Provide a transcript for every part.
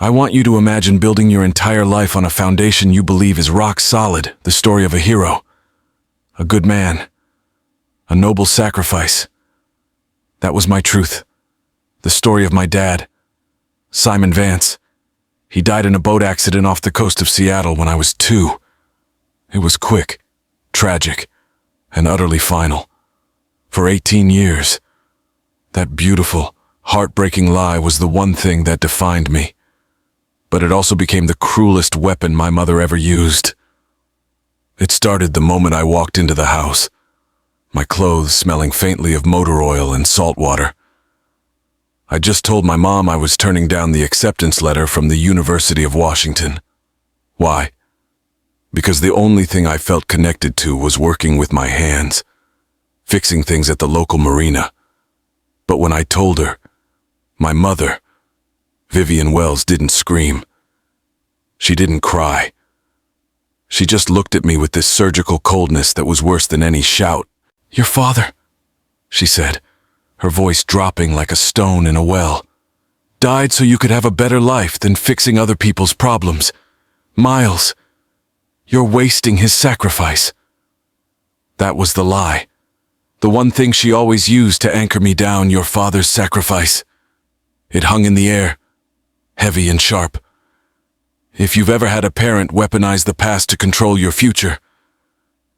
I want you to imagine building your entire life on a foundation you believe is rock solid, the story of a hero, a good man, a noble sacrifice. That was my truth. The story of my dad, Simon Vance. He died in a boat accident off the coast of Seattle when I was 2. It was quick, tragic, and utterly final. For 18 years, that beautiful, heartbreaking lie was the one thing that defined me. But it also became the cruelest weapon my mother ever used. It started the moment I walked into the house, my clothes smelling faintly of motor oil and salt water. I just told my mom I was turning down the acceptance letter from the University of Washington. Why? Because the only thing I felt connected to was working with my hands, fixing things at the local marina. But when I told her, my mother, Vivian Wells, didn't scream. She didn't cry. She just looked at me with this surgical coldness that was worse than any shout. "Your father," she said, her voice dropping like a stone in a well, "died so you could have a better life than fixing other people's problems. Miles, you're wasting his sacrifice." That was the lie. The one thing she always used to anchor me down, your father's sacrifice. It hung in the air, heavy and sharp. If you've ever had a parent weaponize the past to control your future,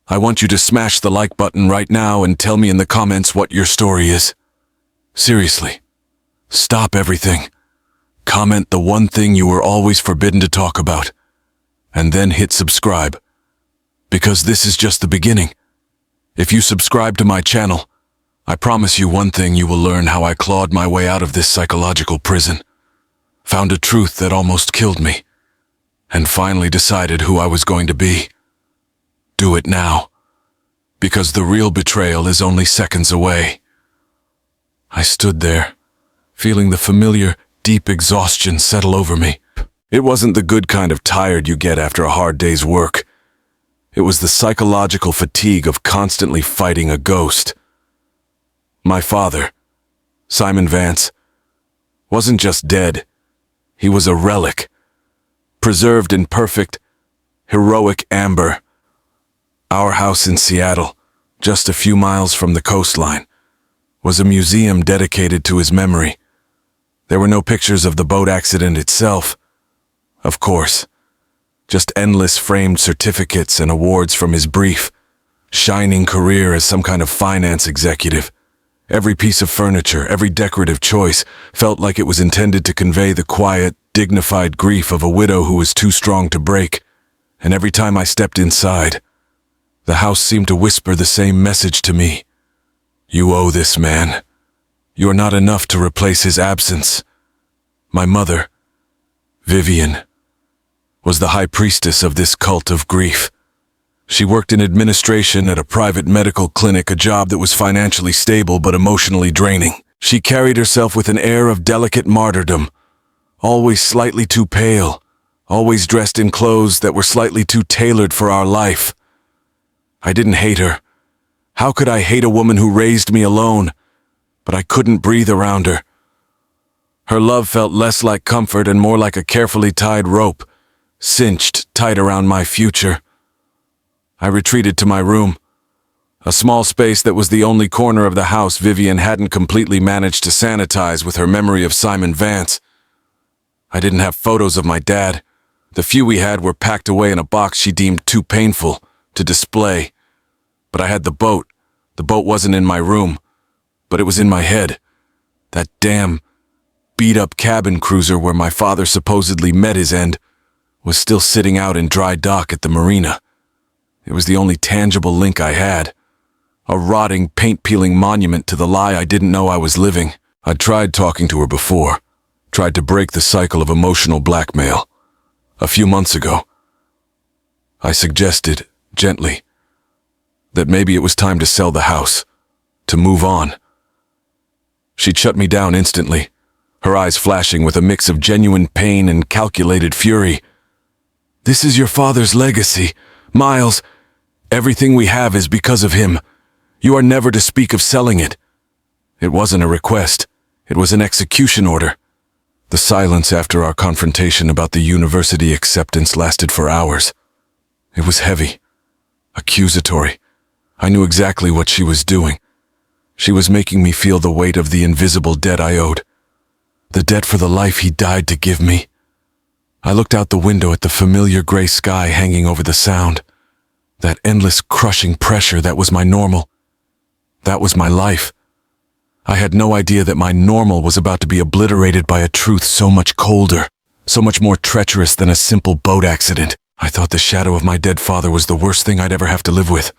I want you to smash the like button right now and tell me in the comments what your story is. Seriously, stop everything. Comment the one thing you were always forbidden to talk about, and then hit subscribe. Because this is just the beginning. If you subscribe to my channel, I promise you one thing: you will learn how I clawed my way out of this psychological prison, found a truth that almost killed me, and finally decided who I was going to be. Do it now, because the real betrayal is only seconds away. I stood there, feeling the familiar, deep exhaustion settle over me. It wasn't the good kind of tired you get after a hard day's work. It was the psychological fatigue of constantly fighting a ghost. My father, Simon Vance, wasn't just dead. He was a relic, preserved in perfect, heroic amber. Our house in Seattle, just a few miles from the coastline, was a museum dedicated to his memory. There were no pictures of the boat accident itself, of course, just endless framed certificates and awards from his brief, shining career as some kind of finance executive. Every piece of furniture, every decorative choice felt like it was intended to convey the quiet, dignified grief of a widow who was too strong to break. And every time I stepped inside, the house seemed to whisper the same message to me. You owe this man. You're not enough to replace his absence. My mother, Vivian, was the high priestess of this cult of grief. She worked in administration at a private medical clinic, a job that was financially stable but emotionally draining. She carried herself with an air of delicate martyrdom, always slightly too pale, always dressed in clothes that were slightly too tailored for our life. I didn't hate her. How could I hate a woman who raised me alone? But I couldn't breathe around her. Her love felt less like comfort and more like a carefully tied rope, cinched tight around my future. I retreated to my room, a small space that was the only corner of the house Vivian hadn't completely managed to sanitize with her memory of Simon Vance. I didn't have photos of my dad. The few we had were packed away in a box she deemed too painful to display. But I had the boat. The boat wasn't in my room, but it was in my head. That damn, beat-up cabin cruiser where my father supposedly met his end was still sitting out in dry dock at the marina. It was the only tangible link I had, a rotting, paint-peeling monument to the lie I didn't know I was living. I'd tried talking to her before, tried to break the cycle of emotional blackmail. A few months ago, I suggested, gently, that maybe it was time to sell the house, to move on. She'd shut me down instantly, her eyes flashing with a mix of genuine pain and calculated fury. "This is your father's legacy, Miles. Everything we have is because of him. You are never to speak of selling it." It wasn't a request. It was an execution order. The silence after our confrontation about the university acceptance lasted for hours. It was heavy, accusatory. I knew exactly what she was doing. She was making me feel the weight of the invisible debt I owed. The debt for the life he died to give me. I looked out the window at the familiar gray sky hanging over the Sound. That endless crushing pressure that was my normal. That was my life. I had no idea that my normal was about to be obliterated by a truth so much colder, so much more treacherous than a simple boat accident. I thought the shadow of my dead father was the worst thing I'd ever have to live with.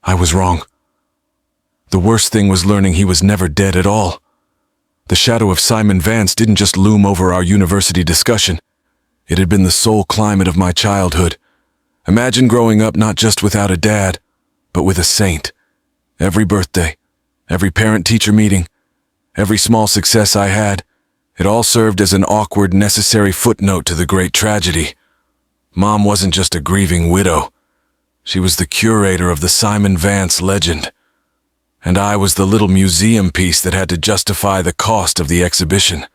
I was wrong. The worst thing was learning he was never dead at all. The shadow of Simon Vance didn't just loom over our university discussion. It had been the sole climate of my childhood. Imagine growing up not just without a dad, but with a saint. Every birthday, every parent-teacher meeting, every small success I had, it all served as an awkward, necessary footnote to the great tragedy. Mom wasn't just a grieving widow. She was the curator of the Simon Vance legend. And I was the little museum piece that had to justify the cost of the exhibition.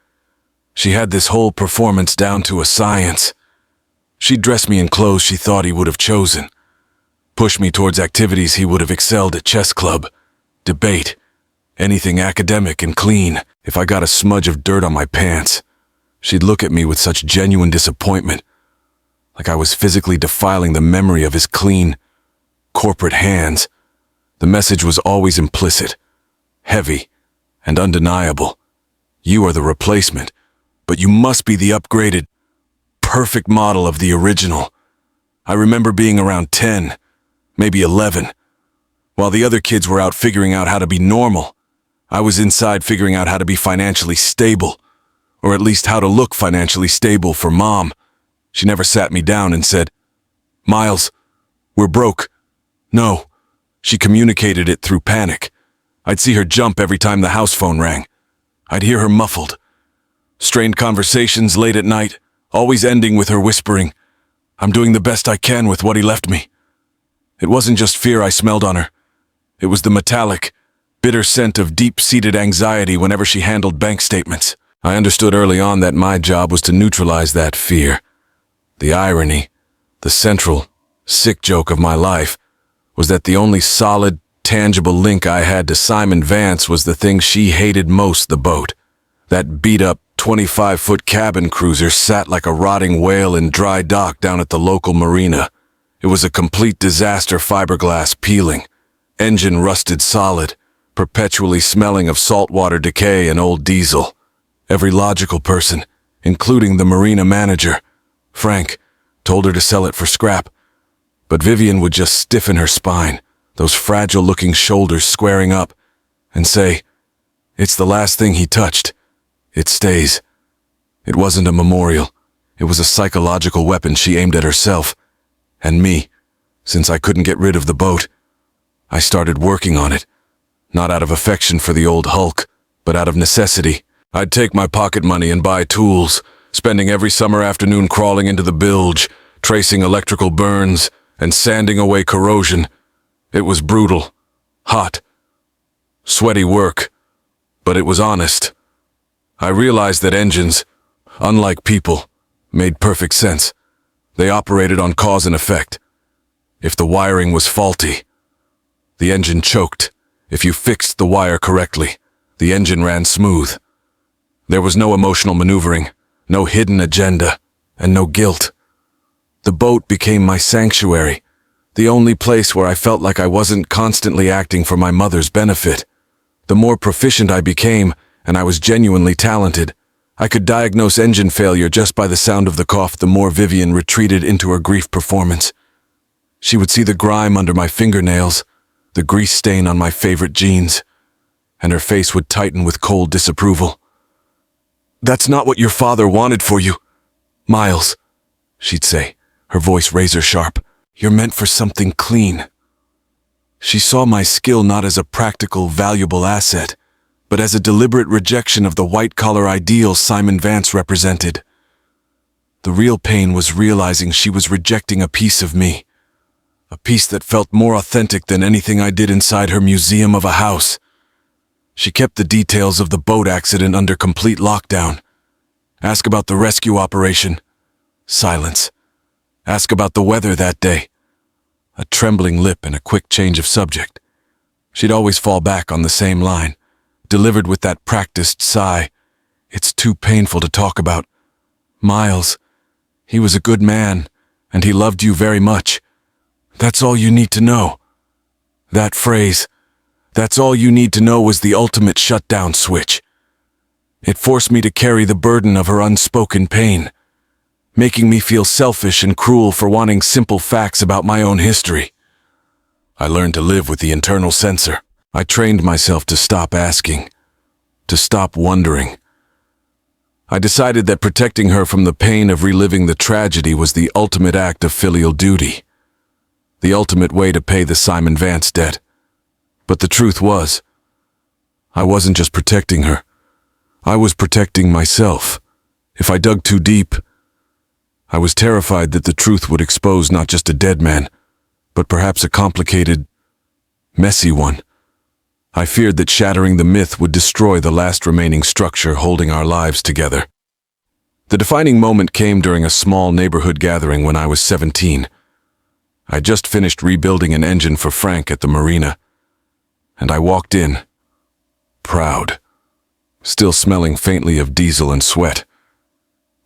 She had this whole performance down to a science. She'd dress me in clothes she thought he would have chosen, push me towards activities he would have excelled at chess club, debate, anything academic and clean. If I got a smudge of dirt on my pants, she'd look at me with such genuine disappointment, like I was physically defiling the memory of his clean, corporate hands. The message was always implicit, heavy, and undeniable. You are the replacement, but you must be the upgraded, perfect model of the original. I remember being around 10, maybe 11. While the other kids were out figuring out how to be normal, I was inside figuring out how to be financially stable, or at least how to look financially stable for Mom. She never sat me down and said, "Miles, we're broke." No. She communicated it through panic. I'd see her jump every time the house phone rang. I'd hear her muffled. Strained conversations late at night, always ending with her whispering, "I'm doing the best I can with what he left me." It wasn't just fear I smelled on her. It was the metallic, bitter scent of deep-seated anxiety whenever she handled bank statements. I understood early on that my job was to neutralize that fear. The irony, the central, sick joke of my life, was that the only solid, tangible link I had to Simon Vance was the thing she hated most, the boat. That beat-up 25-foot cabin cruiser sat like a rotting whale in dry dock down at the local marina. It was a complete disaster, fiberglass peeling, engine rusted solid, perpetually smelling of saltwater decay and old diesel. Every logical person, including the marina manager, Frank, told her to sell it for scrap. But Vivian would just stiffen her spine, those fragile-looking shoulders squaring up, and say, "It's the last thing he touched. It stays." It wasn't a memorial. It was a psychological weapon she aimed at herself and me. Since I couldn't get rid of the boat, I started working on it, not out of affection for the old hulk, but out of necessity. I'd take my pocket money and buy tools, spending every summer afternoon crawling into the bilge, tracing electrical burns, and sanding away corrosion. It was brutal, hot, sweaty work, but it was honest. I realized that engines, unlike people, made perfect sense. They operated on cause and effect. If the wiring was faulty, the engine choked. If you fixed the wire correctly, the engine ran smooth. There was no emotional maneuvering, no hidden agenda, and no guilt. The boat became my sanctuary, the only place where I felt like I wasn't constantly acting for my mother's benefit. The more proficient I became, and I was genuinely talented, I could diagnose engine failure just by the sound of the cough. The more Vivian retreated into her grief performance. She would see the grime under my fingernails, the grease stain on my favorite jeans, and her face would tighten with cold disapproval. "That's not what your father wanted for you, Miles," she'd say, her voice razor-sharp. "You're meant for something clean." She saw my skill not as a practical, valuable asset, but as a deliberate rejection of the white-collar ideal Simon Vance represented. The real pain was realizing she was rejecting a piece of me, a piece that felt more authentic than anything I did inside her museum of a house. She kept the details of the boat accident under complete lockdown. Ask about the rescue operation. Silence. Ask about the weather that day. A trembling lip and a quick change of subject. She'd always fall back on the same line, delivered with that practiced sigh. It's too painful to talk about. Miles, he was a good man, and he loved you very much. That's all you need to know. That phrase, that's all you need to know, was the ultimate shutdown switch. It forced me to carry the burden of her unspoken pain, making me feel selfish and cruel for wanting simple facts about my own history. I learned to live with the internal censor. I trained myself to stop asking, to stop wondering. I decided that protecting her from the pain of reliving the tragedy was the ultimate act of filial duty, the ultimate way to pay the Simon Vance debt. But the truth was, I wasn't just protecting her. I was protecting myself. If I dug too deep, I was terrified that the truth would expose not just a dead man, but perhaps a complicated, messy one. I feared that shattering the myth would destroy the last remaining structure holding our lives together. The defining moment came during a small neighborhood gathering when I was 17. I just finished rebuilding an engine for Frank at the marina, and I walked in, proud, still smelling faintly of diesel and sweat.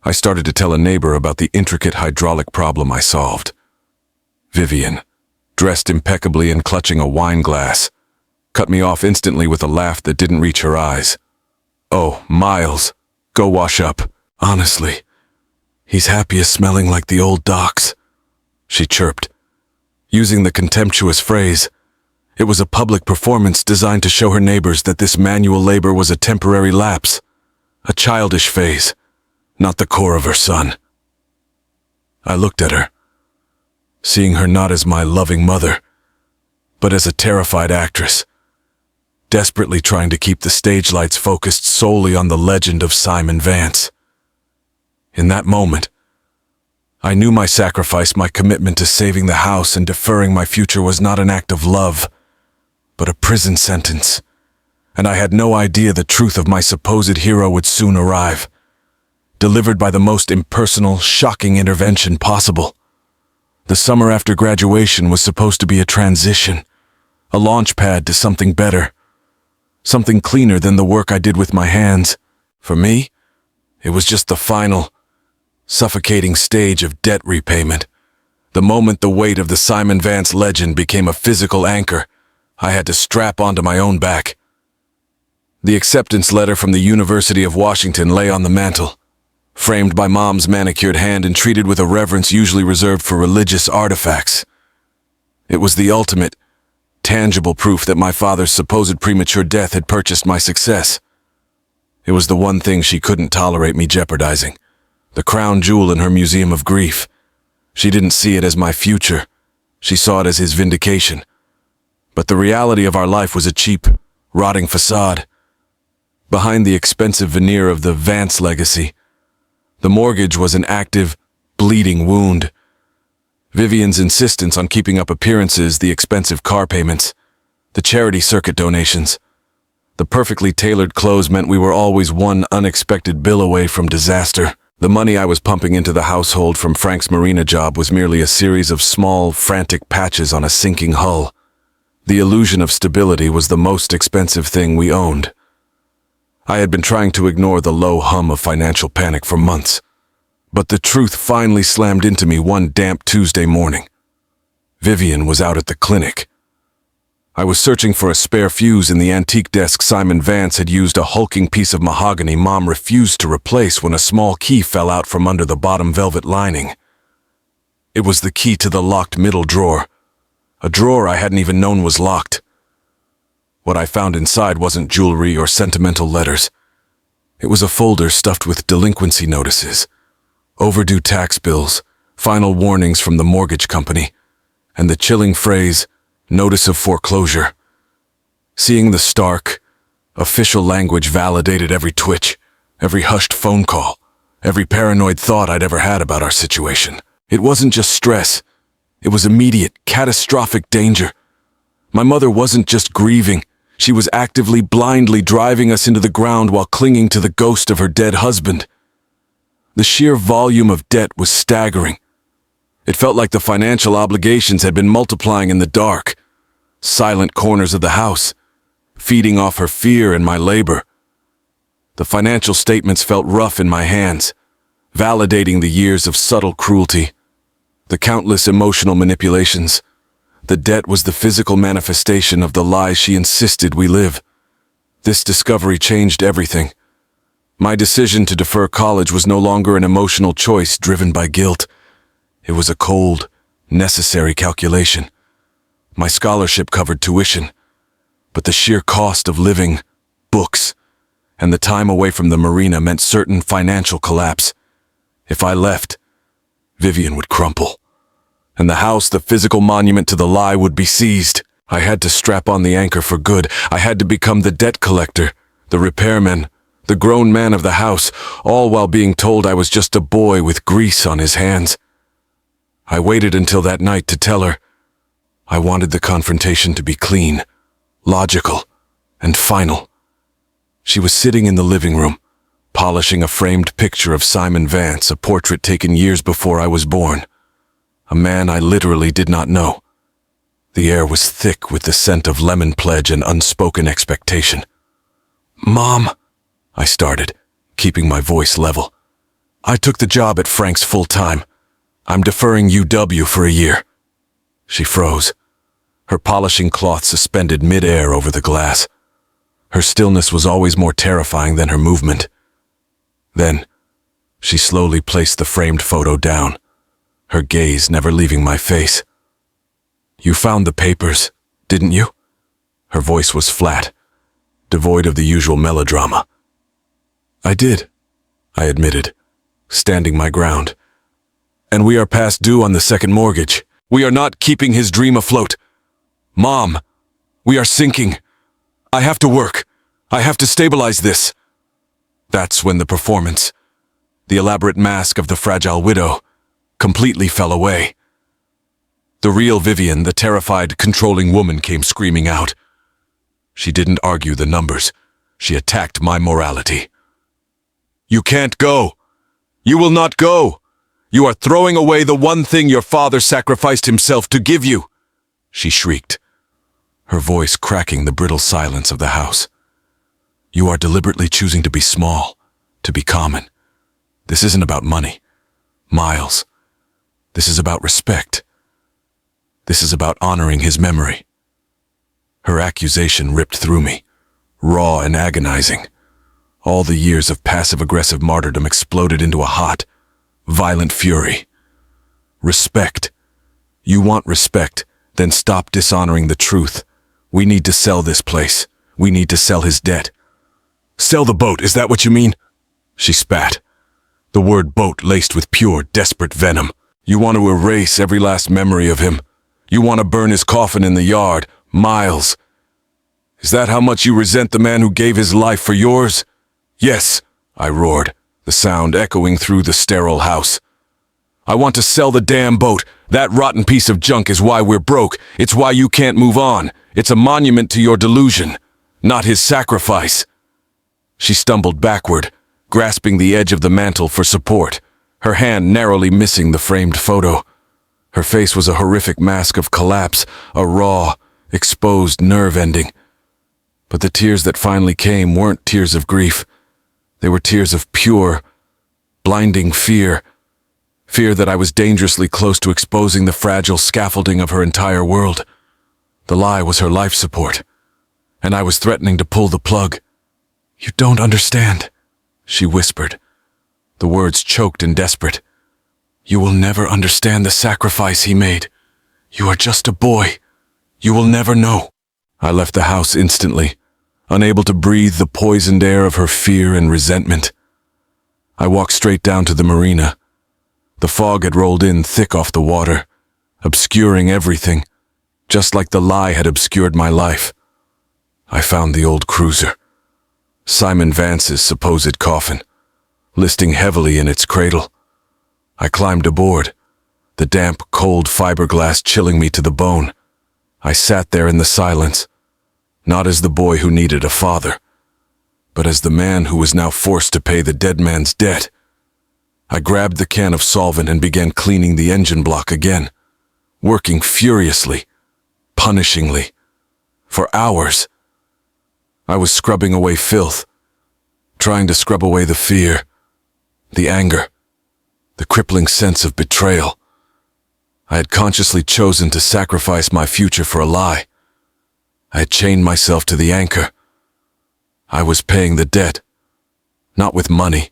I started to tell a neighbor about the intricate hydraulic problem I solved. Vivian, dressed impeccably and clutching a wine glass, cut me off instantly with a laugh that didn't reach her eyes. "Oh, Miles, go wash up. Honestly, he's happiest smelling like the old docks," she chirped, using the contemptuous phrase. It was a public performance designed to show her neighbors that this manual labor was a temporary lapse, a childish phase, not the core of her son. I looked at her, seeing her not as my loving mother, but as a terrified actress, desperately trying to keep the stage lights focused solely on the legend of Simon Vance. In that moment, I knew my sacrifice, my commitment to saving the house and deferring my future, was not an act of love, but a prison sentence, and I had no idea the truth of my supposed hero would soon arrive, delivered by the most impersonal, shocking intervention possible. The summer after graduation was supposed to be a transition, a launch pad to something better, something cleaner than the work I did with my hands. For me, it was just the final, suffocating stage of debt repayment. The moment the weight of the Simon Vance legend became a physical anchor, I had to strap onto my own back. The acceptance letter from the University of Washington lay on the mantel, framed by Mom's manicured hand and treated with a reverence usually reserved for religious artifacts. It was the ultimate, tangible proof that my father's supposed premature death had purchased my success. It was the one thing she couldn't tolerate me jeopardizing, the crown jewel in her museum of grief. She didn't see it as my future. She saw it as his vindication. But the reality of our life was a cheap, rotting facade. Behind the expensive veneer of the Vance legacy, the mortgage was an active, bleeding wound. Vivian's insistence on keeping up appearances, the expensive car payments, the charity circuit donations, the perfectly tailored clothes meant we were always one unexpected bill away from disaster. The money I was pumping into the household from Frank's marina job was merely a series of small, frantic patches on a sinking hull. The illusion of stability was the most expensive thing we owned. I had been trying to ignore the low hum of financial panic for months, but the truth finally slammed into me one damp Tuesday morning. Vivian was out at the clinic. I was searching for a spare fuse in the antique desk Simon Vance had used, a hulking piece of mahogany Mom refused to replace when a small key fell out from under the bottom velvet lining. It was the key to the locked middle drawer, a drawer I hadn't even known was locked. What I found inside wasn't jewelry or sentimental letters. It was a folder stuffed with delinquency notices, overdue tax bills, final warnings from the mortgage company, and the chilling phrase, "Notice of foreclosure." Seeing the stark, official language validated every twitch, every hushed phone call, every paranoid thought I'd ever had about our situation. It wasn't just stress. It was immediate, catastrophic danger. My mother wasn't just grieving. She was actively, blindly driving us into the ground while clinging to the ghost of her dead husband. The sheer volume of debt was staggering. It felt like the financial obligations had been multiplying in the dark, silent corners of the house, feeding off her fear and my labor. The financial statements felt rough in my hands, validating the years of subtle cruelty, the countless emotional manipulations. The debt was the physical manifestation of the lies she insisted we live. This discovery changed everything. My decision to defer college was no longer an emotional choice driven by guilt. It was a cold, necessary calculation. My scholarship covered tuition, but the sheer cost of living, books, and the time away from the marina meant certain financial collapse. If I left, Vivian would crumple, and the house, the physical monument to the lie, would be seized. I had to strap on the anchor for good. I had to become the debt collector, the repairman, the grown man of the house, all while being told I was just a boy with grease on his hands. I waited until that night to tell her. I wanted the confrontation to be clean, logical, and final. She was sitting in the living room, polishing a framed picture of Simon Vance, a portrait taken years before I was born. A man I literally did not know. The air was thick with the scent of lemon pledge and unspoken expectation. "Mom," I started, keeping my voice level. "I took the job at Frank's full-time. I'm deferring UW for a year." She froze, her polishing cloth suspended mid-air over the glass. Her stillness was always more terrifying than her movement. Then, she slowly placed the framed photo down, her gaze never leaving my face. "You found the papers, didn't you?" Her voice was flat, devoid of the usual melodrama. "I did," I admitted, standing my ground. "And we are past due on the second mortgage. We are not keeping his dream afloat. Mom, we are sinking. I have to work. I have to stabilize this." That's when the performance, the elaborate mask of the fragile widow, completely fell away. The real Vivian, the terrified, controlling woman, came screaming out. She didn't argue the numbers. She attacked my morality. "You can't go. You will not go. You are throwing away the one thing your father sacrificed himself to give you," she shrieked, her voice cracking the brittle silence of the house. "You are deliberately choosing to be small, to be common. This isn't about money, Miles. This is about respect. This is about honoring his memory." Her accusation ripped through me, raw and agonizing. All the years of passive-aggressive martyrdom exploded into a hot, violent fury. "Respect. You want respect, then stop dishonoring the truth. We need to sell this place. We need to sell his debt." "Sell the boat, is that what you mean?" She spat, the word boat laced with pure, desperate venom. "You want to erase every last memory of him. You want to burn his coffin in the yard, Miles. Is that how much you resent the man who gave his life for yours?" "Yes," I roared, the sound echoing through the sterile house. "I want to sell the damn boat. That rotten piece of junk is why we're broke. It's why you can't move on. It's a monument to your delusion, not his sacrifice." She stumbled backward, grasping the edge of the mantel for support, her hand narrowly missing the framed photo. Her face was a horrific mask of collapse, a raw, exposed nerve ending. But the tears that finally came weren't tears of grief. They were tears of pure, blinding fear. Fear that I was dangerously close to exposing the fragile scaffolding of her entire world. The lie was her life support, and I was threatening to pull the plug. "You don't understand," she whispered, the words choked and desperate. "You will never understand the sacrifice he made. You are just a boy. You will never know." I left the house instantly, unable to breathe the poisoned air of her fear and resentment. I walked straight down to the marina. The fog had rolled in thick off the water, obscuring everything, just like the lie had obscured my life. I found the old cruiser, Simon Vance's supposed coffin, listing heavily in its cradle. I climbed aboard, the damp, cold fiberglass chilling me to the bone. I sat there in the silence, not as the boy who needed a father, but as the man who was now forced to pay the dead man's debt. I grabbed the can of solvent and began cleaning the engine block again, working furiously, punishingly, for hours. I was scrubbing away filth, trying to scrub away the fear, the anger, the crippling sense of betrayal. I had consciously chosen to sacrifice my future for a lie. I had chained myself to the anchor. I was paying the debt, not with money,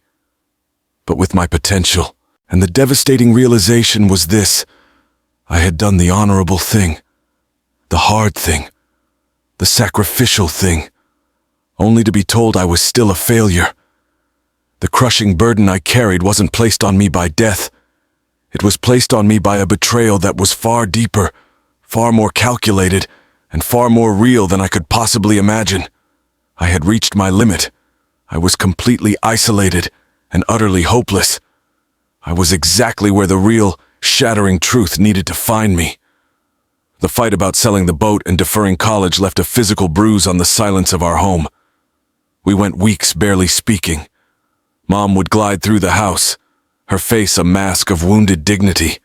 but with my potential. And the devastating realization was this: I had done the honorable thing, the hard thing, the sacrificial thing, only to be told I was still a failure. The crushing burden I carried wasn't placed on me by death. It was placed on me by a betrayal that was far deeper, far more calculated, and far more real than I could possibly imagine. I had reached my limit. I was completely isolated and utterly hopeless. I was exactly where the real, shattering truth needed to find me. The fight about selling the boat and deferring college left a physical bruise on the silence of our home. We went weeks barely speaking. Mom would glide through the house, her face a mask of wounded dignity,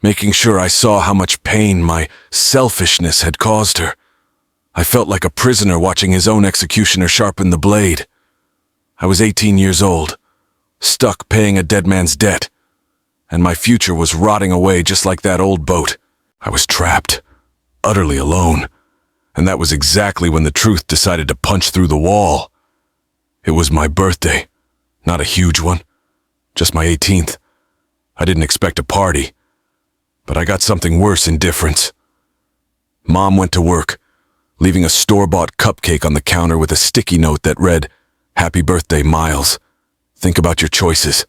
making sure I saw how much pain my selfishness had caused her. I felt like a prisoner watching his own executioner sharpen the blade. I was 18 years old, stuck paying a dead man's debt, and my future was rotting away just like that old boat. I was trapped, utterly alone, and that was exactly when the truth decided to punch through the wall. It was my birthday, not a huge one, just my 18th. I didn't expect a party, but I got something worse in difference. Mom went to work, leaving a store-bought cupcake on the counter with a sticky note that read, "Happy birthday, Miles. Think about your choices."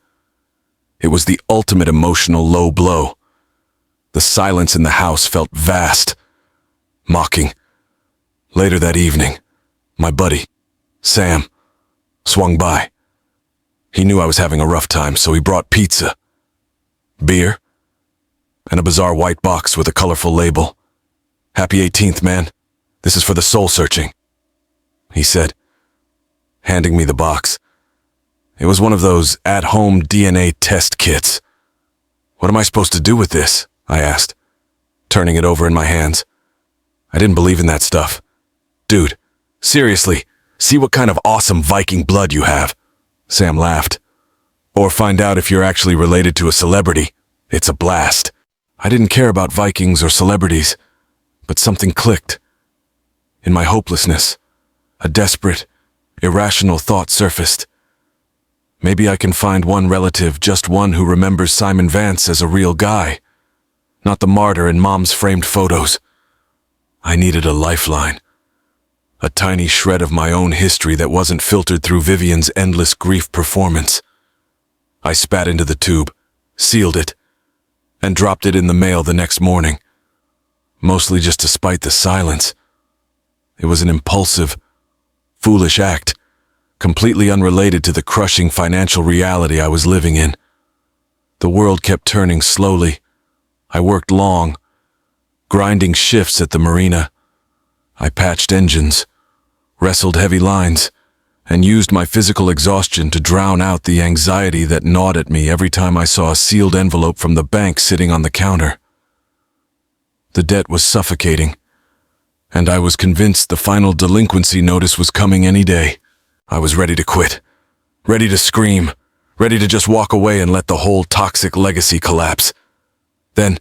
It was the ultimate emotional low blow. The silence in the house felt vast, mocking. Later that evening, my buddy, Sam, swung by. He knew I was having a rough time, so he brought pizza, beer, and a bizarre white box with a colorful label. "Happy 18th, man. This is for the soul-searching," he said, handing me the box. It was one of those at-home DNA test kits. "What am I supposed to do with this?" I asked, turning it over in my hands. I didn't believe in that stuff. "Dude, seriously, see what kind of awesome Viking blood you have," Sam laughed. "Or find out if you're actually related to a celebrity. It's a blast." I didn't care about Vikings or celebrities, but something clicked. In my hopelessness, a desperate, irrational thought surfaced. Maybe I can find one relative, just one who remembers Simon Vance as a real guy, not the martyr in Mom's framed photos. I needed a lifeline, a tiny shred of my own history that wasn't filtered through Vivian's endless grief performance. I spat into the tube, sealed it, and dropped it in the mail the next morning, mostly just to spite the silence. It was an impulsive, foolish act, completely unrelated to the crushing financial reality I was living in. The world kept turning slowly. I worked long, grinding shifts at the marina. I patched engines, wrestled heavy lines, and used my physical exhaustion to drown out the anxiety that gnawed at me every time I saw a sealed envelope from the bank sitting on the counter. The debt was suffocating, and I was convinced the final delinquency notice was coming any day. I was ready to quit, ready to scream, ready to just walk away and let the whole toxic legacy collapse. Then,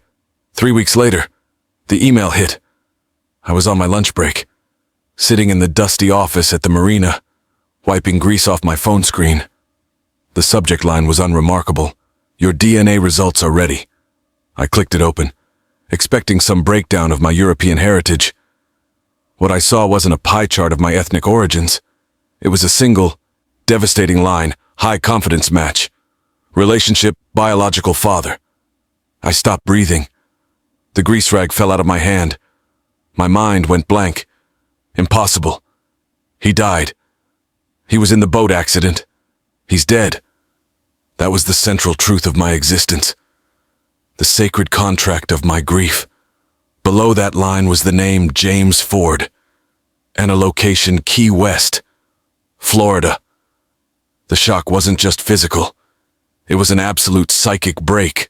3 weeks later, the email hit. I was on my lunch break, sitting in the dusty office at the marina, wiping grease off my phone screen. The subject line was unremarkable. "Your DNA results are ready." I clicked it open, expecting some breakdown of my European heritage. What I saw wasn't a pie chart of my ethnic origins. It was a single, devastating line, high confidence match. Relationship, biological father. I stopped breathing. The grease rag fell out of my hand. My mind went blank. Impossible. He died. He was in the boat accident. He's dead. That was the central truth of my existence. The sacred contract of my grief. Below that line was the name James Ford, and a location Key West, Florida. The shock wasn't just physical. It was an absolute psychic break.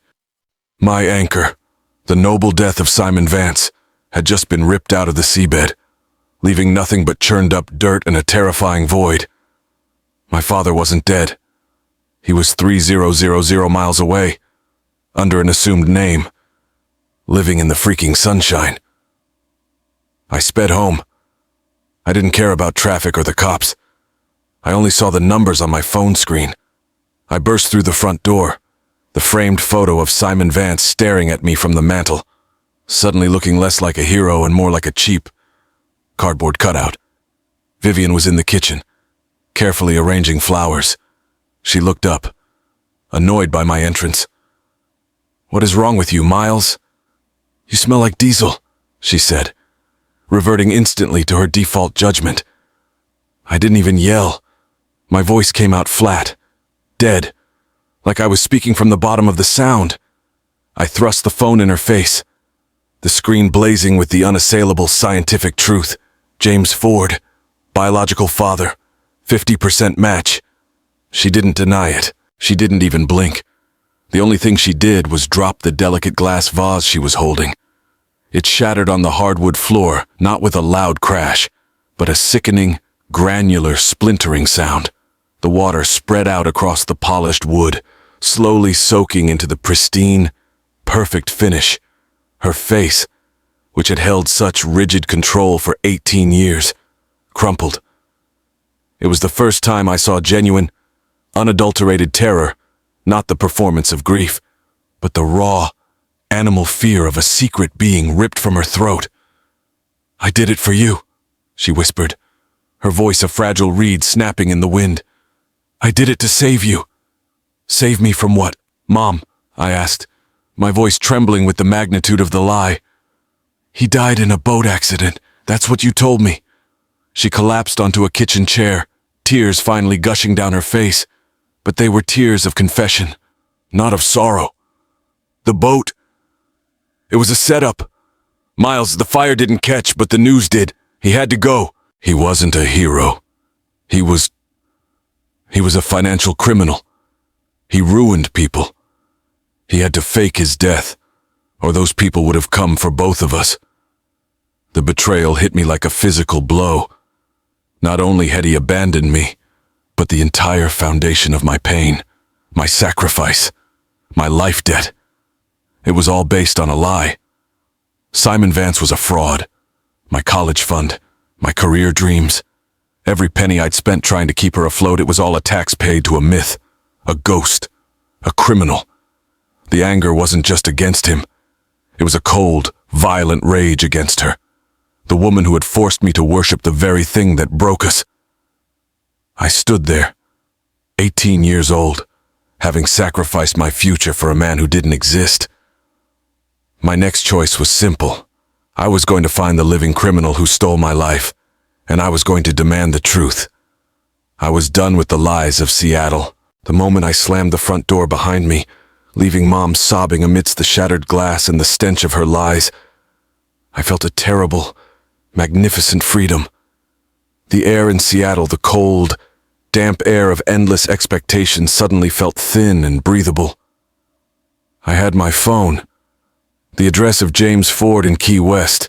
My anchor, the noble death of Simon Vance, had just been ripped out of the seabed, leaving nothing but churned up dirt and a terrifying void. My father wasn't dead. He was 3,000 miles away, under an assumed name, living in the freaking sunshine. I sped home. I didn't care about traffic or the cops. I only saw the numbers on my phone screen. I burst through the front door, the framed photo of Simon Vance staring at me from the mantel, suddenly looking less like a hero and more like a cheap cardboard cutout. Vivian was in the kitchen, carefully arranging flowers. She looked up, annoyed by my entrance. "What is wrong with you, Miles?" "You smell like diesel," she said, reverting instantly to her default judgment. I didn't even yell. My voice came out flat, dead, like I was speaking from the bottom of the sound. I thrust the phone in her face, the screen blazing with the unassailable scientific truth. James Ford, biological father, 50% match. She didn't deny it. She didn't even blink. The only thing she did was drop the delicate glass vase she was holding. It shattered on the hardwood floor, not with a loud crash, but a sickening, granular, splintering sound. The water spread out across the polished wood, slowly soaking into the pristine, perfect finish. Her face, which had held such rigid control for 18 years, crumpled. It was the first time I saw genuine, unadulterated terror, not the performance of grief, but the raw, animal fear of a secret being ripped from her throat. "I did it for you," she whispered, her voice a fragile reed snapping in the wind. "I did it to save you." "Save me from what, Mom?" I asked, my voice trembling with the magnitude of the lie. "He died in a boat accident. That's what you told me." She collapsed onto a kitchen chair, tears finally gushing down her face, but they were tears of confession, not of sorrow. "The boat. It was a setup. Miles, the fire didn't catch, but the news did. He had to go." "He wasn't a hero. He was a financial criminal. He ruined people. He had to fake his death, or those people would have come for both of us." The betrayal hit me like a physical blow. Not only had he abandoned me, but the entire foundation of my pain, my sacrifice, my life debt. It was all based on a lie. Simon Vance was a fraud. My college fund, my career dreams. Every penny I'd spent trying to keep her afloat, it was all a tax paid to a myth, a ghost, a criminal. The anger wasn't just against him. It was a cold, violent rage against her, the woman who had forced me to worship the very thing that broke us. I stood there, 18 years old, having sacrificed my future for a man who didn't exist. My next choice was simple. I was going to find the living criminal who stole my life, and I was going to demand the truth. I was done with the lies of Seattle. The moment I slammed the front door behind me, leaving Mom sobbing amidst the shattered glass and the stench of her lies, I felt a terrible, magnificent freedom. The air in Seattle, the cold, damp air of endless expectation, suddenly felt thin and breathable. I had my phone, the address of James Ford in Key West,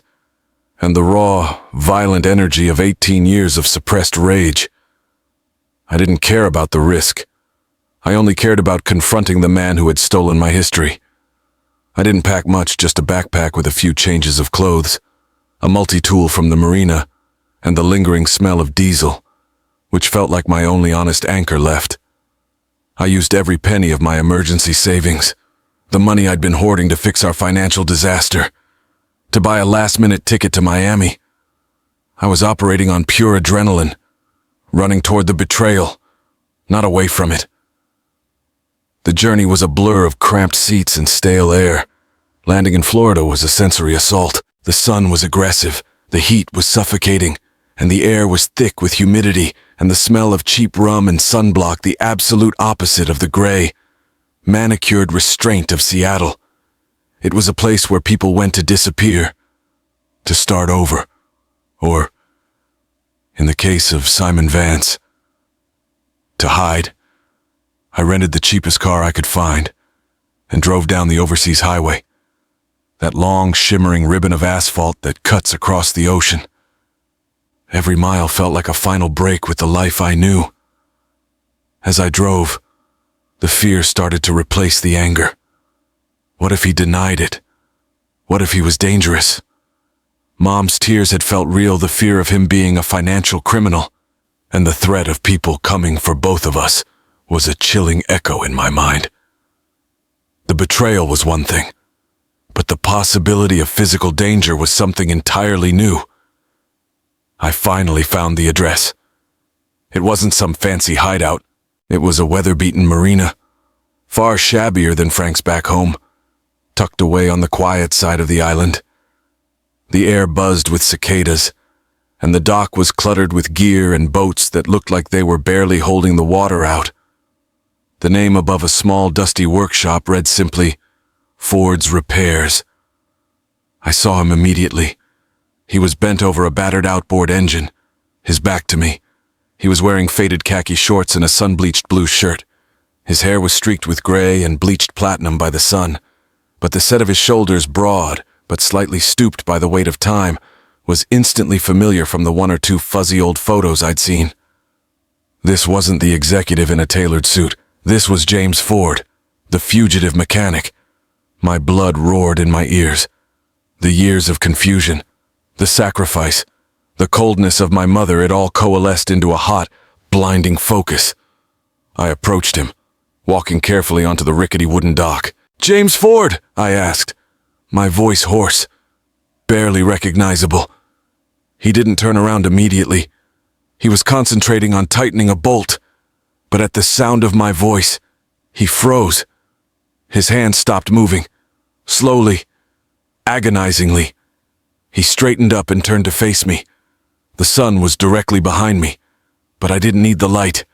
and the raw, violent energy of 18 years of suppressed rage. I didn't care about the risk. I only cared about confronting the man who had stolen my history. I didn't pack much, just a backpack with a few changes of clothes, a multi-tool from the marina, and the lingering smell of diesel, which felt like my only honest anchor left. I used every penny of my emergency savings, the money I'd been hoarding to fix our financial disaster, to buy a last-minute ticket to Miami. I was operating on pure adrenaline, running toward the betrayal, not away from it. The journey was a blur of cramped seats and stale air. Landing in Florida was a sensory assault. The sun was aggressive, the heat was suffocating, and the air was thick with humidity and the smell of cheap rum and sunblock, the absolute opposite of the gray, manicured restraint of Seattle. It was a place where people went to disappear, to start over, or, in the case of Simon Vance, to hide. I rented the cheapest car I could find and drove down the overseas highway, that long, shimmering ribbon of asphalt that cuts across the ocean. Every mile felt like a final break with the life I knew. As I drove, the fear started to replace the anger. What if he denied it? What if he was dangerous? Mom's tears had felt real, the fear of him being a financial criminal, and the threat of people coming for both of us was a chilling echo in my mind. The betrayal was one thing, but the possibility of physical danger was something entirely new. I finally found the address. It wasn't some fancy hideout. It was a weather-beaten marina, far shabbier than Frank's back home, tucked away on the quiet side of the island. The air buzzed with cicadas, and the dock was cluttered with gear and boats that looked like they were barely holding the water out. The name above a small, dusty workshop read simply, Ford's Repairs. I saw him immediately. He was bent over a battered outboard engine, his back to me. He was wearing faded khaki shorts and a sun-bleached blue shirt. His hair was streaked with gray and bleached platinum by the sun, but the set of his shoulders, broad but slightly stooped by the weight of time, was instantly familiar from the one or two fuzzy old photos I'd seen. This wasn't the executive in a tailored suit. This was James Ford, the fugitive mechanic. My blood roared in my ears. The years of confusion, the sacrifice, the coldness of my mother, it all coalesced into a hot, blinding focus. I approached him, walking carefully onto the rickety wooden dock. "James Ford," I asked, my voice hoarse, barely recognizable. He didn't turn around immediately. He was concentrating on tightening a bolt, but at the sound of my voice, he froze. His hand stopped moving, slowly, agonizingly. He straightened up and turned to face me. The sun was directly behind me, but I didn't need the light.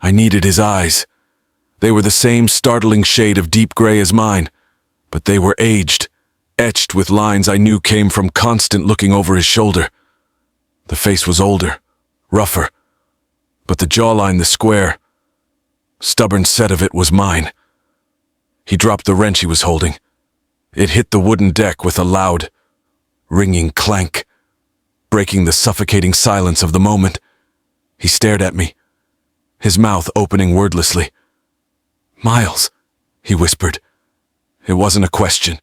I needed his eyes. They were the same startling shade of deep gray as mine, but they were aged, etched with lines I knew came from constant looking over his shoulder. The face was older, rougher, but the jawline, the square, stubborn set of it was mine. He dropped the wrench he was holding. It hit the wooden deck with a loud, ringing clank, breaking the suffocating silence of the moment. He stared at me, his mouth opening wordlessly. "Miles," he whispered. It wasn't a question.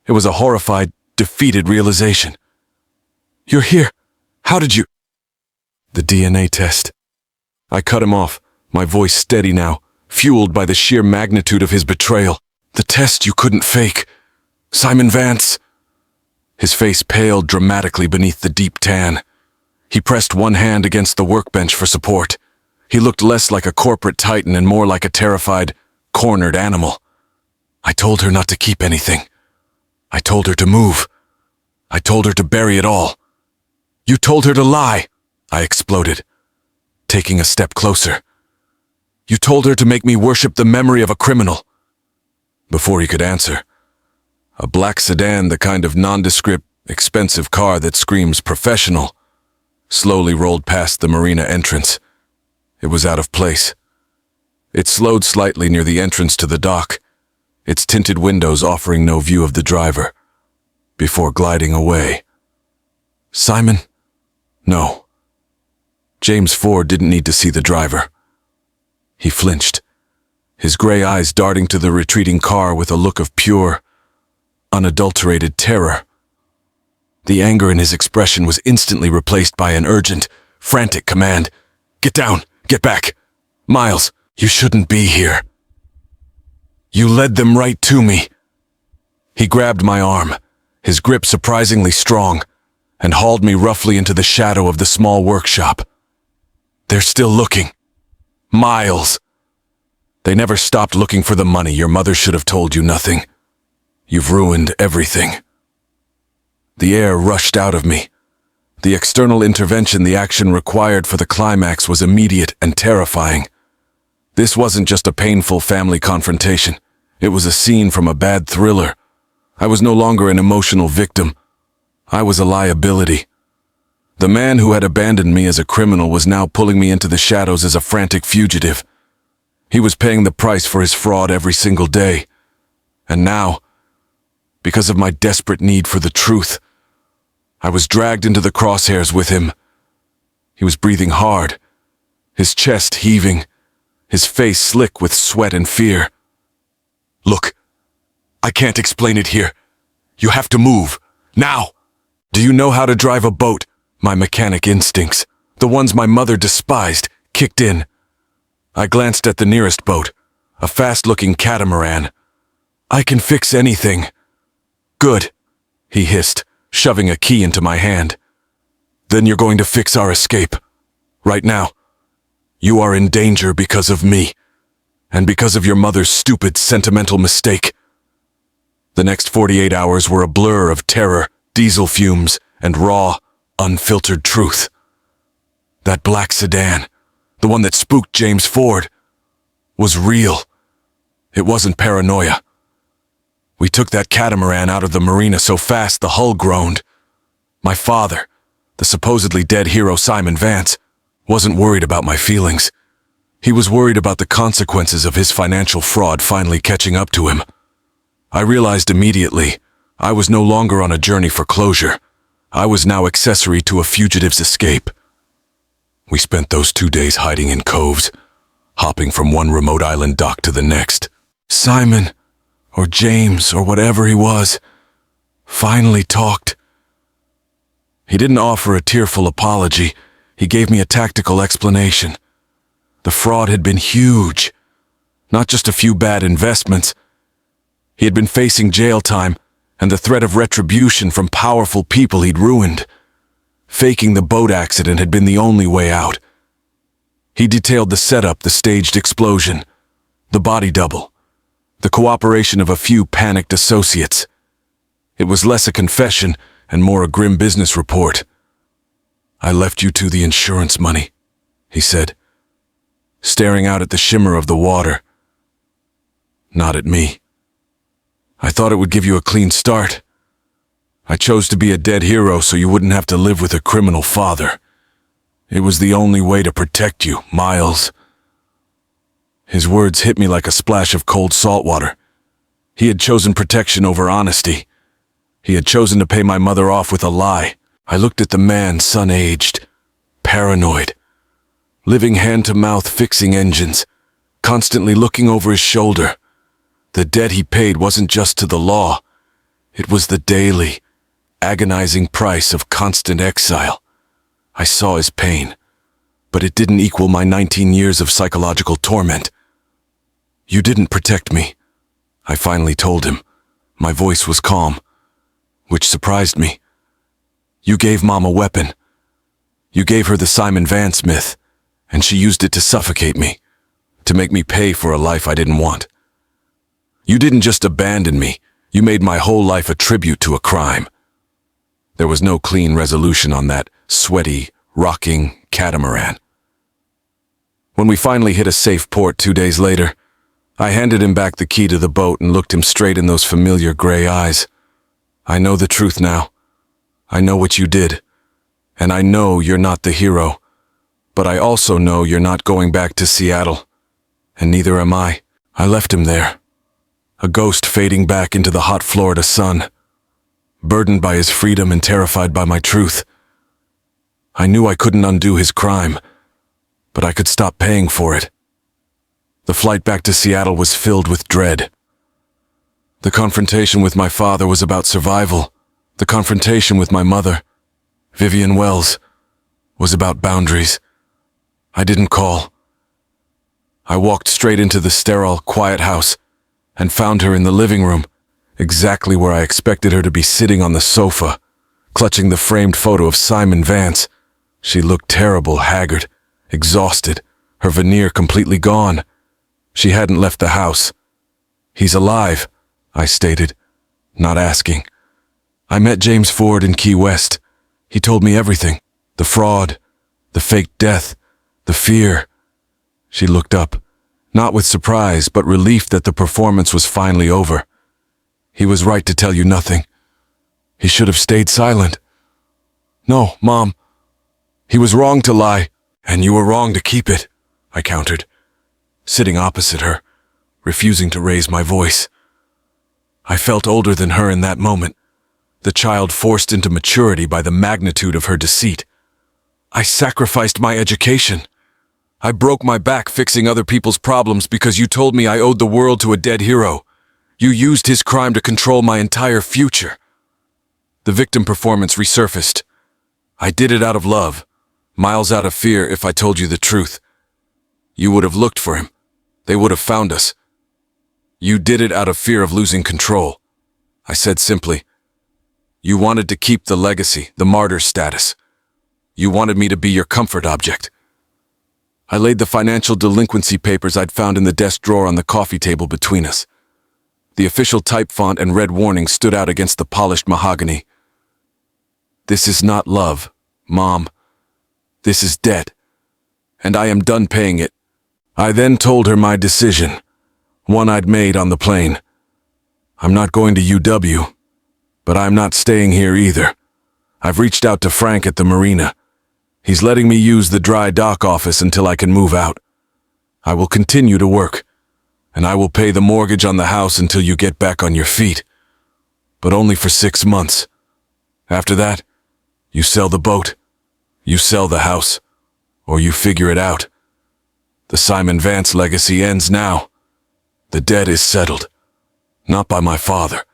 It was a horrified, defeated realization. "You're here. How did you—" "The DNA test." I cut him off, my voice steady now, fueled by the sheer magnitude of his betrayal. "The test you couldn't fake. Simon Vance." His face paled dramatically beneath the deep tan. He pressed one hand against the workbench for support. He looked less like a corporate titan and more like a terrified, cornered animal. "I told her not to keep anything. I told her to move. I told her to bury it all." "You told her to lie," I exploded, taking a step closer. "You told her to make me worship the memory of a criminal." Before he could answer, a black sedan, the kind of nondescript, expensive car that screams professional, slowly rolled past the marina entrance. It was out of place. It slowed slightly near the entrance to the dock, its tinted windows offering no view of the driver, before gliding away. Simon? No. James Ford didn't need to see the driver. He flinched, his gray eyes darting to the retreating car with a look of pure, unadulterated terror. The anger in his expression was instantly replaced by an urgent, frantic command. "Get down! Get back! Miles, you shouldn't be here. You led them right to me." He grabbed my arm, his grip surprisingly strong, and hauled me roughly into the shadow of the small workshop. "They're still looking. Miles. They never stopped looking for the money. Your mother should have told you nothing. You've ruined everything." The air rushed out of me. The external intervention the action required for the climax was immediate and terrifying. This wasn't just a painful family confrontation. It was a scene from a bad thriller. I was no longer an emotional victim. I was a liability. The man who had abandoned me as a criminal was now pulling me into the shadows as a frantic fugitive. He was paying the price for his fraud every single day. And now, because of my desperate need for the truth, I was dragged into the crosshairs with him. He was breathing hard, his chest heaving, his face slick with sweat and fear. "Look, I can't explain it here. You have to move. Now! Do you know how to drive a boat?" My mechanic instincts, the ones my mother despised, kicked in. I glanced at the nearest boat, a fast-looking catamaran. "I can fix anything." "Good," he hissed, shoving a key into my hand. "Then you're going to fix our escape. Right now. You are in danger because of me, and because of your mother's stupid, sentimental mistake." The next 48 hours were a blur of terror, diesel fumes, and raw, unfiltered truth. That black sedan, the one that spooked James Ford, was real. It wasn't paranoia. We took that catamaran out of the marina so fast the hull groaned. My father, the supposedly dead hero Simon Vance, wasn't worried about my feelings. He was worried about the consequences of his financial fraud finally catching up to him. I realized immediately I was no longer on a journey for closure. I was now accessory to a fugitive's escape. We spent those 2 days hiding in coves, hopping from one remote island dock to the next. Simon, or James, or whatever he was, finally talked. He didn't offer a tearful apology. He gave me a tactical explanation. The fraud had been huge, not just a few bad investments. He had been facing jail time and the threat of retribution from powerful people he'd ruined. Faking the boat accident had been the only way out. He detailed the setup, the staged explosion, the body double, the cooperation of a few panicked associates. It was less a confession and more a grim business report. "I left you to the insurance money," he said, staring out at the shimmer of the water. "Not at me. I thought it would give you a clean start. I chose to be a dead hero so you wouldn't have to live with a criminal father. It was the only way to protect you, Miles." His words hit me like a splash of cold salt water. He had chosen protection over honesty. He had chosen to pay my mother off with a lie. I looked at the man, sun-aged, paranoid, living hand-to-mouth fixing engines, constantly looking over his shoulder. The debt he paid wasn't just to the law. It was the daily, agonizing price of constant exile. I saw his pain, but it didn't equal my 19 years of psychological torment. "You didn't protect me," I finally told him. My voice was calm, which surprised me. "You gave Mom a weapon. You gave her the Simon Vance myth, and she used it to suffocate me, to make me pay for a life I didn't want. You didn't just abandon me, you made my whole life a tribute to a crime." There was no clean resolution on that sweaty, rocking catamaran. When we finally hit a safe port 2 days later, I handed him back the key to the boat and looked him straight in those familiar gray eyes. "I know the truth now. I know what you did. And I know you're not the hero. But I also know you're not going back to Seattle. And neither am I." I left him there, a ghost fading back into the hot Florida sun, burdened by his freedom and terrified by my truth. I knew I couldn't undo his crime, but I could stop paying for it. The flight back to Seattle was filled with dread. The confrontation with my father was about survival. The confrontation with my mother, Vivian Wells, was about boundaries. I didn't call. I walked straight into the sterile, quiet house and found her in the living room, exactly where I expected her to be, sitting on the sofa, clutching the framed photo of Simon Vance. She looked terrible, haggard, exhausted, her veneer completely gone. She hadn't left the house. "He's alive," I stated, not asking. "I met James Ford in Key West. He told me everything. The fraud, the fake death, the fear." She looked up, not with surprise, but relief that the performance was finally over. "He was right to tell you nothing. He should have stayed silent." "No, Mom. He was wrong to lie, and you were wrong to keep it," I countered. sitting opposite her, refusing to raise my voice. I felt older than her in that moment, the child forced into maturity by the magnitude of her deceit. I sacrificed my education. I broke my back fixing other people's problems because you told me I owed the world to a dead hero. You used his crime to control my entire future. The victim performance resurfaced. I did it out of love, miles out of fear. If I told you the truth, you would have looked for him. They would have found us. You did it out of fear of losing control. I said simply, you wanted to keep the legacy, the martyr status. You wanted me to be your comfort object. I laid the financial delinquency papers I'd found in the desk drawer on the coffee table between us. The official type font and red warning stood out against the polished mahogany. This is not love, Mom. This is debt, and I am done paying it. I then told her my decision, one I'd made on the plane. I'm not going to UW, but I'm not staying here either. I've reached out to Frank at the marina. He's letting me use the dry dock office until I can move out. I will continue to work, and I will pay the mortgage on the house until you get back on your feet, but only for 6 months. After that, you sell the boat, you sell the house, or you figure it out. The Simon Vance legacy ends now. The debt is settled, not by my father,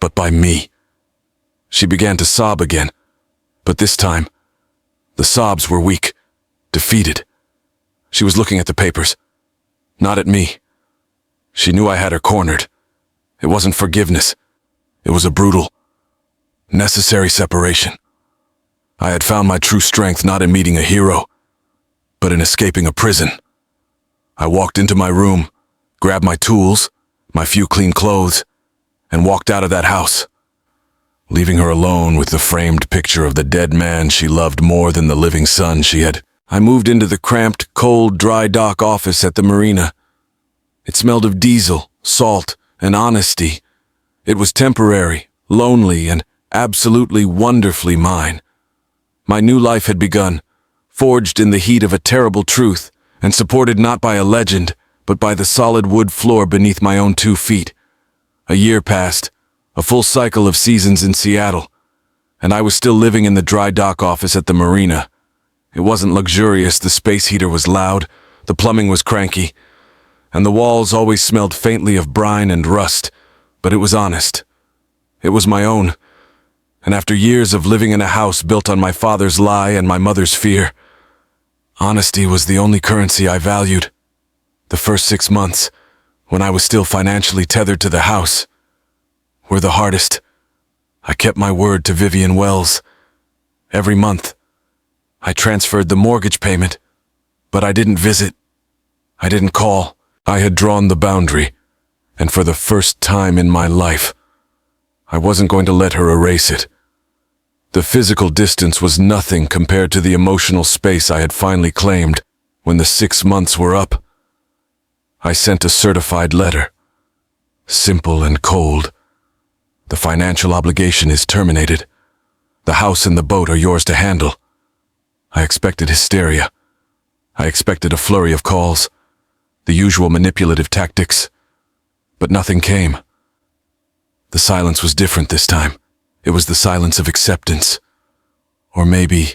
but by me. She began to sob again, but this time, the sobs were weak, defeated. She was looking at the papers, not at me. She knew I had her cornered. It wasn't forgiveness. It was a brutal, necessary separation. I had found my true strength not in meeting a hero, but in escaping a prison. I walked into my room, grabbed my tools, my few clean clothes, and walked out of that house, leaving her alone with the framed picture of the dead man she loved more than the living son she had. I moved into the cramped, cold, dry dock office at the marina. It smelled of diesel, salt, and honesty. It was temporary, lonely, and absolutely wonderfully mine. My new life had begun, forged in the heat of a terrible truth, and supported not by a legend, but by the solid wood floor beneath my own 2 feet. A year passed, a full cycle of seasons in Seattle, and I was still living in the dry dock office at the marina. It wasn't luxurious, the space heater was loud, the plumbing was cranky, and the walls always smelled faintly of brine and rust, but it was honest. It was my own, and after years of living in a house built on my father's lie and my mother's fear, honesty was the only currency I valued. The first 6 months, when I was still financially tethered to the house, were the hardest. I kept my word to Vivian Wells. Every month, I transferred the mortgage payment, but I didn't visit. I didn't call. I had drawn the boundary, and for the first time in my life, I wasn't going to let her erase it. The physical distance was nothing compared to the emotional space I had finally claimed when the 6 months were up. I sent a certified letter, simple and cold. The financial obligation is terminated. The house and the boat are yours to handle. I expected hysteria. I expected a flurry of calls, the usual manipulative tactics, but nothing came. The silence was different this time. It was the silence of acceptance, or maybe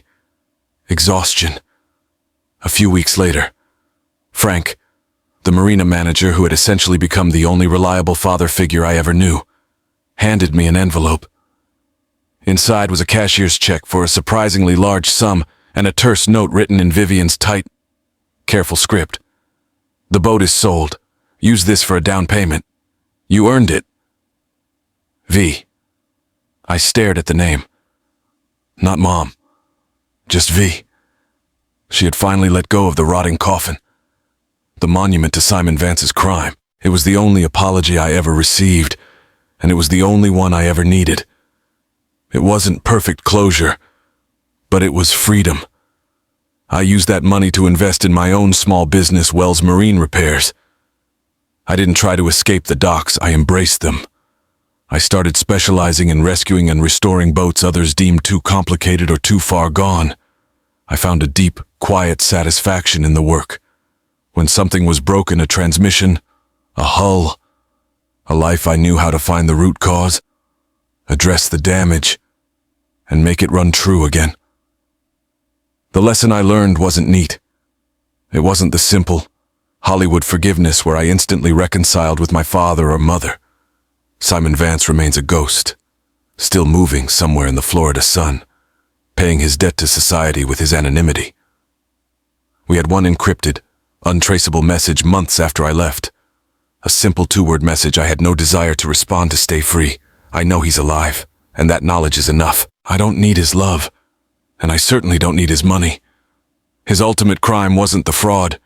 exhaustion. A few weeks later, Frank, the marina manager who had essentially become the only reliable father figure I ever knew, handed me an envelope. Inside was a cashier's check for a surprisingly large sum and a terse note written in Vivian's tight, careful script. The boat is sold. Use this for a down payment. You earned it. V. I stared at the name. Not Mom. Just V. She had finally let go of the rotting coffin. The monument to Simon Vance's crime. It was the only apology I ever received, and it was the only one I ever needed. It wasn't perfect closure, but it was freedom. I used that money to invest in my own small business, Wells Marine Repairs. I didn't try to escape the docks, I embraced them. I started specializing in rescuing and restoring boats others deemed too complicated or too far gone. I found a deep, quiet satisfaction in the work. When something was broken, a transmission, a hull, a life, I knew how to find the root cause, address the damage, and make it run true again. The lesson I learned wasn't neat. It wasn't the simple Hollywood forgiveness where I instantly reconciled with my father or mother. Simon Vance remains a ghost, still moving somewhere in the Florida sun, paying his debt to society with his anonymity. We had one encrypted, untraceable message months after I left. A simple 2-word message. I had no desire to respond to stay free. I know he's alive, and that knowledge is enough. I don't need his love, and I certainly don't need his money. His ultimate crime wasn't the fraud.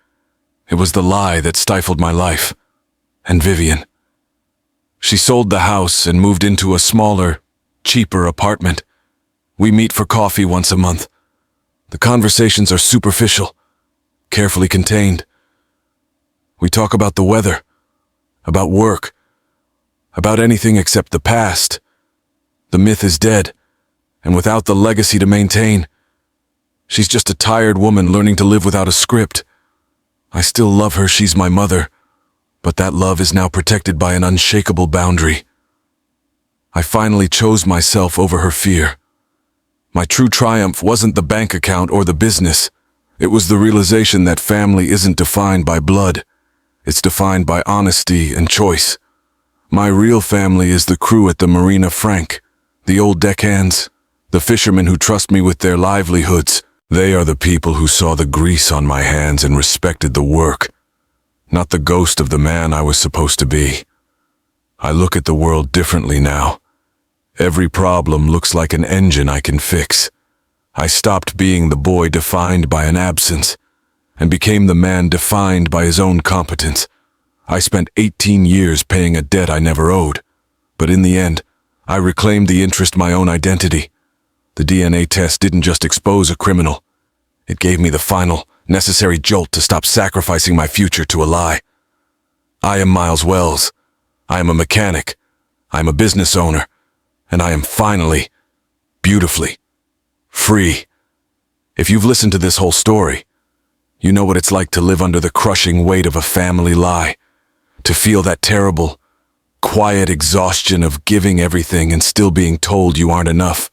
It was the lie that stifled my life. And Vivian. She sold the house and moved into a smaller, cheaper apartment. We meet for coffee once a month. The conversations are superficial, carefully contained. We talk about the weather, about work, about anything except the past. The myth is dead, and without the legacy to maintain, she's just a tired woman learning to live without a script. I still love her, she's my mother, but that love is now protected by an unshakable boundary. I finally chose myself over her fear. My true triumph wasn't the bank account or the business. It was the realization that family isn't defined by blood. It's defined by honesty and choice. My real family is the crew at the Marina Frank, the old deckhands, the fishermen who trust me with their livelihoods. They are the people who saw the grease on my hands and respected the work, not the ghost of the man I was supposed to be. I look at the world differently now. Every problem looks like an engine I can fix. I stopped being the boy defined by an absence and became the man defined by his own competence. I spent 18 years paying a debt I never owed, but in the end, I reclaimed the interest my own identity. The DNA test didn't just expose a criminal. It gave me the final, necessary jolt to stop sacrificing my future to a lie. I am Miles Wells. I am a mechanic. I am a business owner. And I am finally, beautifully, free. If you've listened to this whole story, you know what it's like to live under the crushing weight of a family lie, to feel that terrible, quiet exhaustion of giving everything and still being told you aren't enough.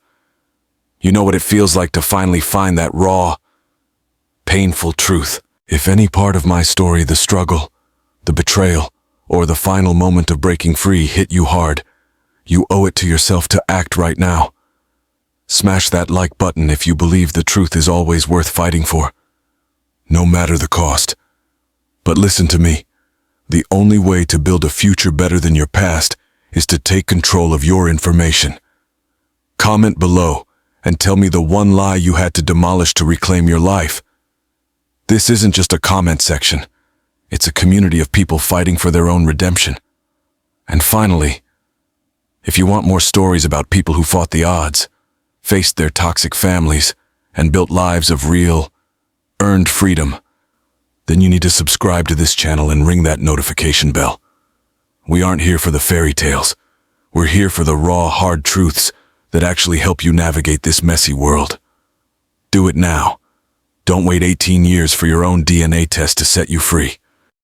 You know what it feels like to finally find that raw, painful truth. If any part of my story, the struggle, the betrayal, or the final moment of breaking free hit you hard, you owe it to yourself to act right now. Smash that like button if you believe the truth is always worth fighting for, no matter the cost. But listen to me. The only way to build a future better than your past is to take control of your information. Comment below and tell me the one lie you had to demolish to reclaim your life. This isn't just a comment section. It's a community of people fighting for their own redemption. And finally, if you want more stories about people who fought the odds, faced their toxic families, and built lives of real, earned freedom, then you need to subscribe to this channel and ring that notification bell. We aren't here for the fairy tales. We're here for the raw, hard truths that actually help you navigate this messy world. Do it now. Don't wait 18 years for your own DNA test to set you free.